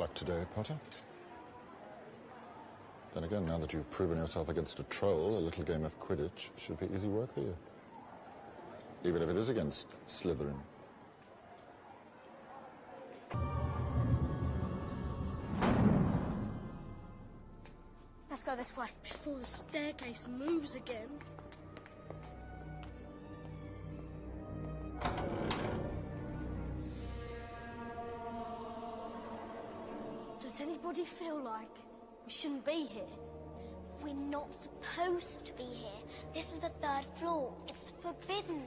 luck today, Potter. Then again, now that you've proven yourself against a troll, a little game of Quidditch should be easy work for you. Even if it is against Slytherin. Let's go this way. Before the staircase moves again. Does anybody feel like we shouldn't be here? We're not supposed to be here. This is the 3rd floor. It's forbidden.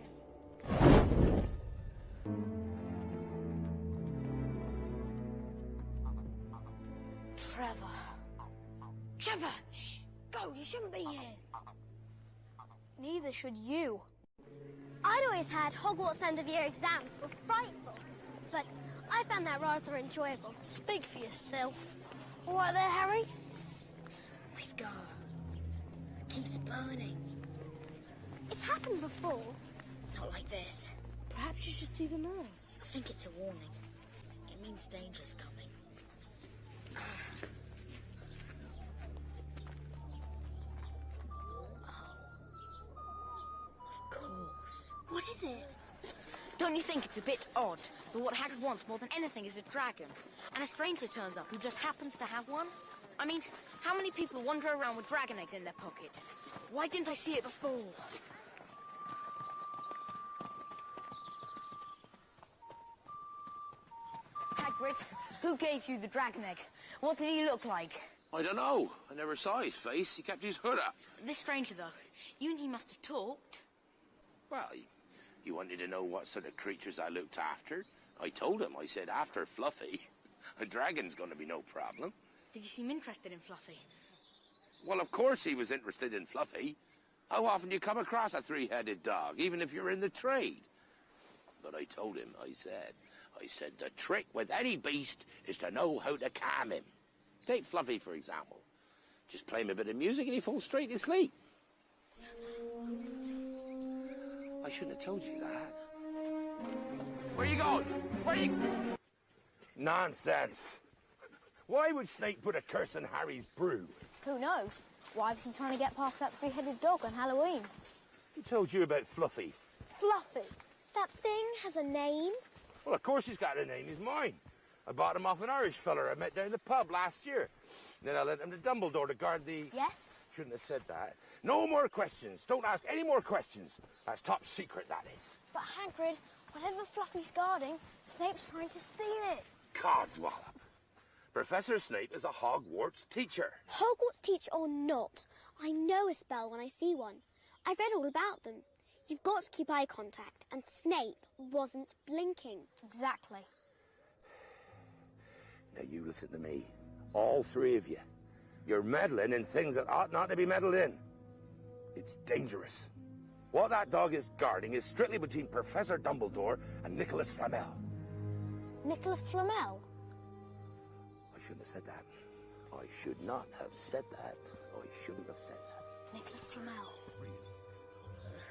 Trevor! Shh! Go, you shouldn't be here. Neither should you. I'd always had Hogwarts end-of-year exams were frightful, but I found that rather enjoyable. Speak for yourself. All right there, Harry? My scar. It keeps burning. It's happened before. Not like this. Perhaps you should see the nurse. I think it's a warning. It means danger's coming. Of course. What is it? Don't you think it's a bit odd that what Hagrid wants more than anything is a dragon, and a stranger turns up who just happens to have one? I mean, how many people wander around with dragon eggs in their pocket? Why didn't I see it before? Hagrid, who gave you the dragon egg? What did he look like? I don't know. I never saw his face. He kept his hood up. This stranger, though, you and he must have talked. Well, he wanted to know what sort of creatures I looked after. I told him. I said, after Fluffy, a dragon's going to be no problem. Did he seem interested in Fluffy? Well, of course he was interested in Fluffy. How often do you come across a three-headed dog, even if you're in the trade? But I told him, I said, the trick with any beast is to know how to calm him. Take Fluffy, for example. Just play him a bit of music and he falls straight to sleep. I shouldn't have told you that. Where you going? Where you... Nonsense. Why would Snape put a curse on Harry's brew? Who knows? Why was he trying to get past that three-headed dog on Halloween? Who told you about Fluffy? Fluffy. That thing has a name. Well, of course he's got a name. He's mine. I bought him off an Irish feller I met down the pub last year. Then I lent him to Dumbledore to guard the... Yes? Shouldn't have said that. No more questions. Don't ask any more questions. That's top secret, that is. But Hagrid, whatever Fluffy's guarding, Snape's trying to steal it. Codswallop. Professor Snape is a Hogwarts teacher. Hogwarts teacher or not, I know a spell when I see one. I've read all about them. You've got to keep eye contact, and Snape wasn't blinking. Exactly. Now you listen to me. All three of you. You're meddling in things that ought not to be meddled in. It's dangerous. What that dog is guarding is strictly between Professor Dumbledore and Nicholas Flamel. Nicholas Flamel? I shouldn't have said that. I should not have said that. I shouldn't have said that. Nicholas Flamel.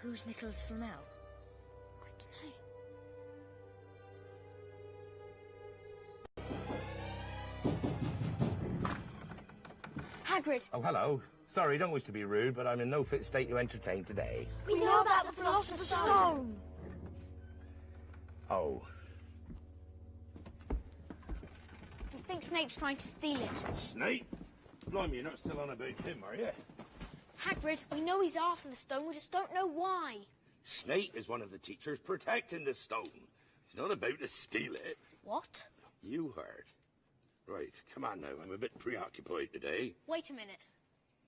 Who's Nicholas Flamel? I don't know. Hagrid. Oh, hello. Sorry, don't wish to be rude, but I'm in no fit state to entertain today. We know about the Philosopher's Stone. Oh. You think Snape's trying to steal it? Snape? Blimey, you're not still on about him, are you? Hagrid, we know he's after the stone, we just don't know why. Snape is one of the teachers protecting the stone. He's not about to steal it. What? You heard. Right, come on now. I'm a bit preoccupied today. Wait a minute.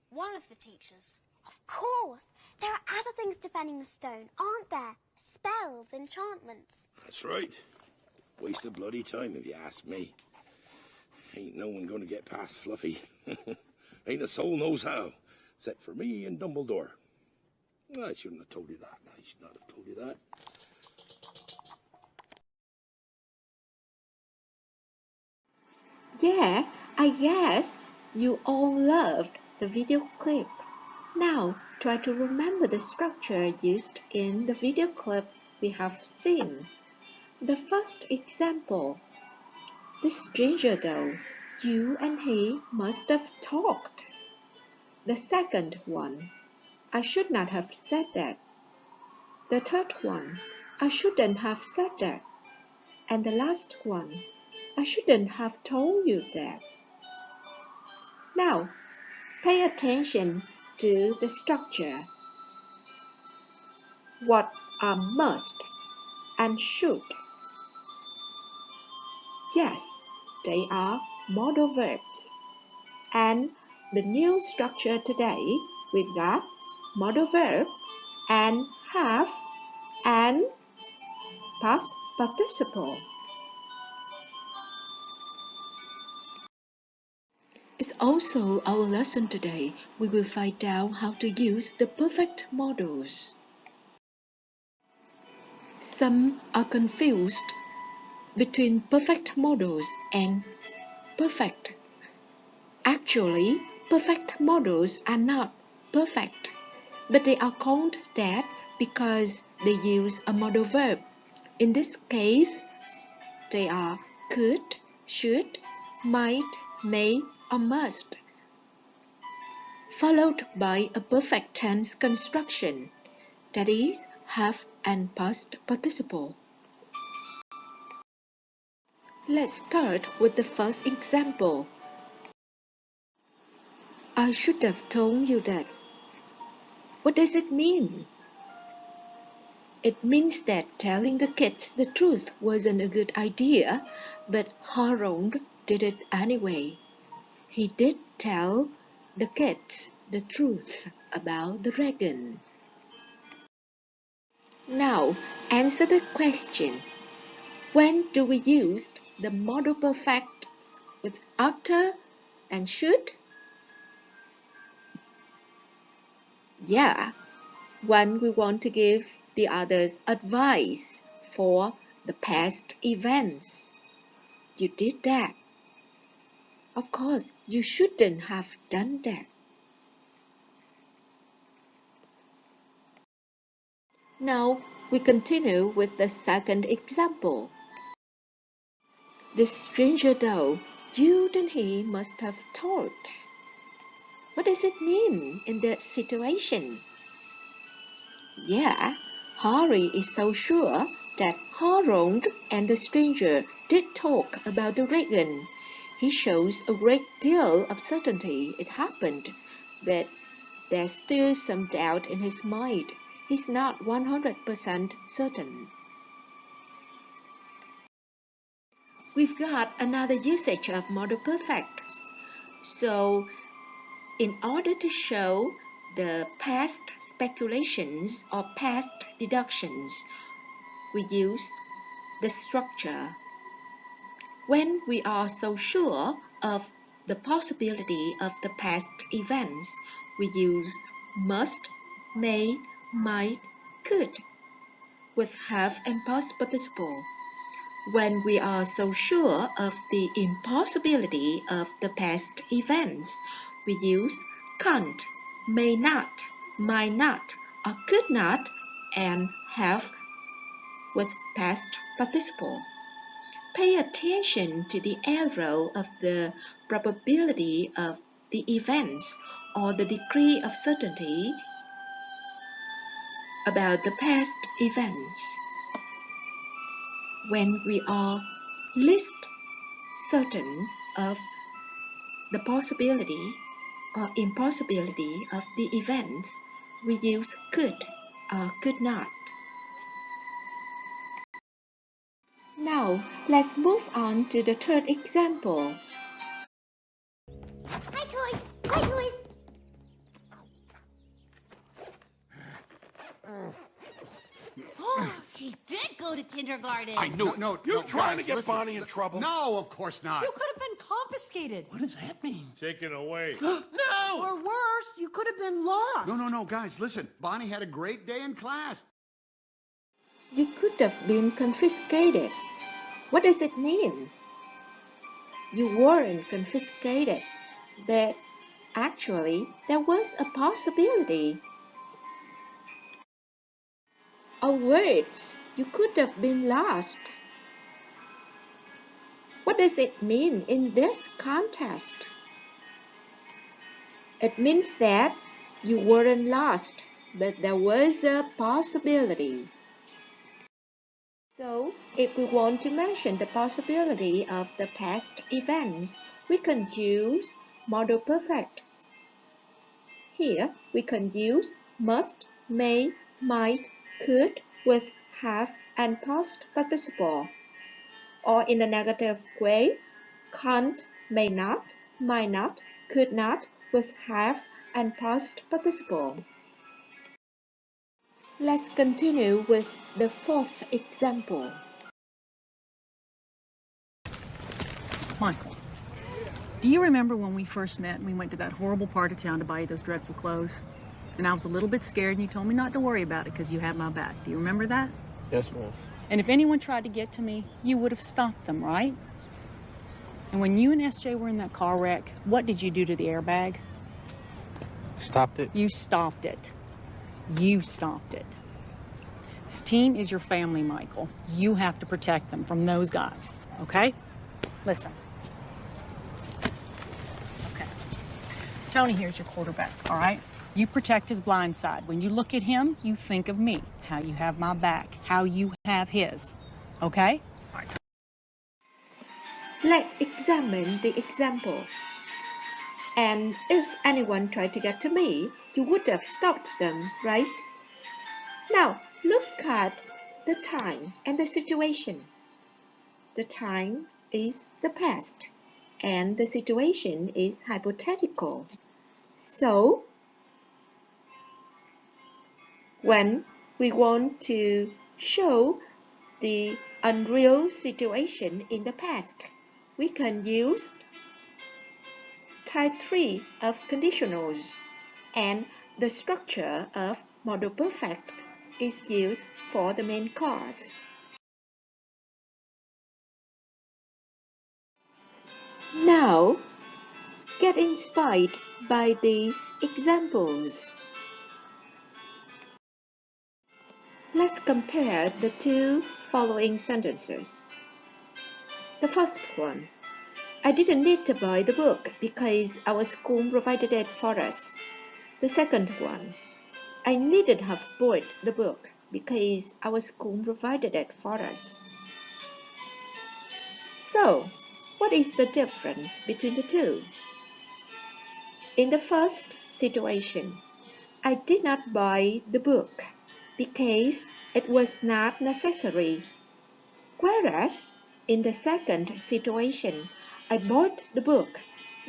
One of the teachers? Of course. There are other things defending the stone, aren't there? Spells, enchantments. That's right. Waste of bloody time, if you ask me. Ain't no one going to get past Fluffy. Ain't a soul knows how, except for me and Dumbledore. I shouldn't have told you that. I should not have told you that. Yeah, I guess you all loved the video clip. Now, try to remember the structure used in the video clip we have seen. The first example. The stranger though. You and he must have talked. The second one, I should not have said that. The third one, I shouldn't have said that. And the last one, I shouldn't have told you that. Now, pay attention to the structure. What are must and should? Yes, they are modal verbs. And the new structure today, we've got modal verb and have and past participle. It's also our lesson today. We will find out how to use the perfect modals. Some are confused between perfect modals and perfect. Actually, perfect modals are not perfect, but they are called that because they use a modal verb. In this case, they are could, should, might, may, or must, followed by a perfect tense construction, that is, have and past participle. Let's start with the first example. I should have told you that. What does it mean? It means that telling the kids the truth wasn't a good idea, but Harold did it anyway. He did tell the kids the truth about the dragon. Now, answer the question. When do we use the modal perfects with after and should? Yeah, when we want to give the others advice for the past events. You did that. Of course, you shouldn't have done that. Now, we continue with the second example. This stranger though, you and he must have told. What does it mean in that situation? Yeah, Harry is so sure that Harold and the stranger did talk about the dragon. He shows a great deal of certainty it happened, but there's still some doubt in his mind. He's not 100% certain. We've got another usage of modal perfects. So, in order to show the past speculations or past deductions, we use the structure. When we are so sure of the possibility of the past events, we use must, may, might, could with have and past participle. When we are so sure of the impossibility of the past events, we use can't, may not, might not, or could not, and have with past participle. Pay attention to the arrow of the probability of the events or the degree of certainty about the past events. When we are least certain of the possibility or impossibility of the events, we use could or could not. Now, let's move on to the third example. Hi, toys! Hi, toys! Oh, he did go to kindergarten. I knew it. No, You're trying guys, to get listen. Bonnie in trouble. No, of course not. You could have been confiscated. What does that mean? Taken away. No! Or worse, you could have been lost. No, guys, listen. Bonnie had a great day in class. You could have been confiscated. What does it mean? You weren't confiscated, but actually there was a possibility. Or words, you could have been lost. What does it mean in this context? It means that you weren't lost, but there was a possibility. So, if we want to mention the possibility of the past events, we can use modal perfects. Here, we can use must, may, might, could with have and past participle. Or in a negative way, can't, may not, might not, could not with have and past participle. Let's continue with the fourth example. Michael, do you remember when we first met and we went to that horrible part of town to buy you those dreadful clothes? And I was a little bit scared and you told me not to worry about it because you had my back. Do you remember that? Yes, ma'am. And if anyone tried to get to me, you would have stopped them, right? And when you and SJ were in that car wreck, what did you do to the airbag? Stopped it? You stopped it. You stopped it. This team is your family, Michael. You have to protect them from those guys, okay? Listen. Okay. Tony here's your quarterback, all right? You protect his blind side. When you look at him, you think of me, how you have my back, how you have his, okay? All right. Let's examine the example. And if anyone tried to get to me, you would have stopped them, right? Now, look at the time and the situation. The time is the past, and the situation is hypothetical. So, when we want to show the unreal situation in the past, we can use type 3 of conditionals, and the structure of modal perfects is used for the main cause. Now, get inspired by these examples. Let's compare the two following sentences. The first one. I didn't need to buy the book because our school provided it for us. The second one. I needn't have bought the book because our school provided it for us. So, what is the difference between the two? In the first situation, I did not buy the book because it was not necessary. Whereas, in the second situation, I bought the book,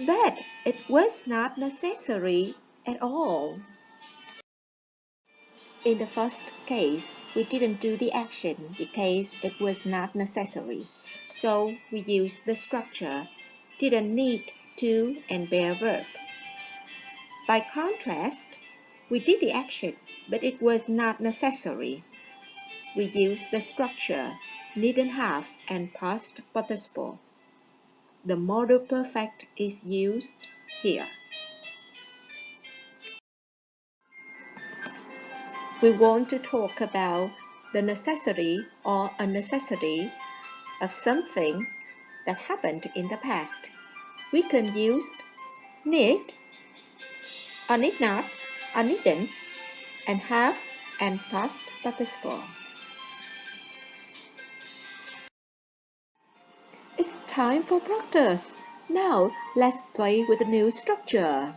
but it was not necessary at all. In the first case, we didn't do the action because it was not necessary. So we use the structure didn't need to and bear verb. By contrast, we did the action, but it was not necessary. We use the structure needn't have and past participle. The modal perfect is used here. We want to talk about the necessity or unnecessity of something that happened in the past. We can use need, or need not, or needn't, and have and past participle. It's time for practice. Now let's play with the new structure.